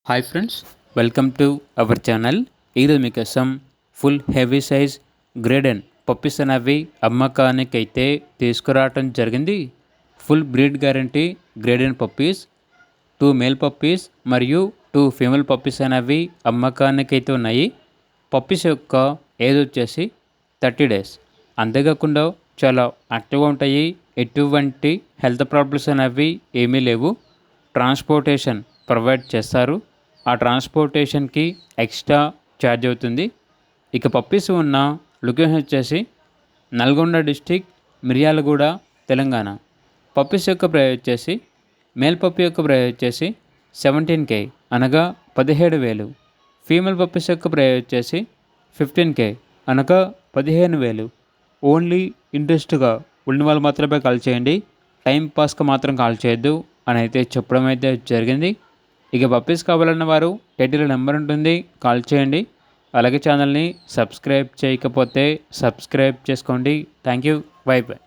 Hi friends, welcome to our channel. ఈరోజు మీకోసం full heavy size great dane puppies అనేవి అమ్మకానికి అయితే తీసుకురావటం జరిగింది. Full breed guarantee great dane puppies, 2 male puppies మరియు 2 ఫీమేల్ పప్పీస్ అనేవి అమ్మకానికి అయితే ఉన్నాయి. పప్పీస్ యొక్క ఏజ్ వచ్చేసి 30 డేస్. అంతేకాకుండా చాలా యాక్టివ్గా ఉంటాయి. ఎటువంటి హెల్త్ ప్రాబ్లమ్స్ అనేవి ఏమీ లేవు. ట్రాన్స్పోర్టేషన్ ప్రొవైడ్ చేస్తారు. ఆ ట్రాన్స్పోర్టేషన్కి ఎక్స్ట్రా ఛార్జ్ అవుతుంది. ఇక పప్పీస్ ఉన్న లొకేషన్ వచ్చేసి నల్గొండ డిస్టిక్, మిర్యాలగూడ, తెలంగాణ. పప్పీస్ యొక్క ప్రైస్ వచ్చేసి మేల్ పప్పీ యొక్క ప్రైస్ వచ్చేసి 17K అనగా 17,000. ఫీమేల్ పప్పీస్ యొక్క ప్రైస్ వచ్చేసి 15K అనగా 15,000. ఓన్లీ ఇంట్రెస్ట్గా ఉన్న వాళ్ళు మాత్రమే కాల్ చేయండి, టైం పాస్కి మాత్రం కాల్ చేయొద్దు అని అయితే చెప్పడం అయితే జరిగింది. ఇక పప్పీస్ కావాలన్న వారు టైటిల్ నెంబర్ ఉంటుంది, కాల్ చేయండి. అలాగే ఛానల్ని సబ్స్క్రైబ్ చేయకపోతే సబ్స్క్రైబ్ చేసుకోండి. Thank you, by by.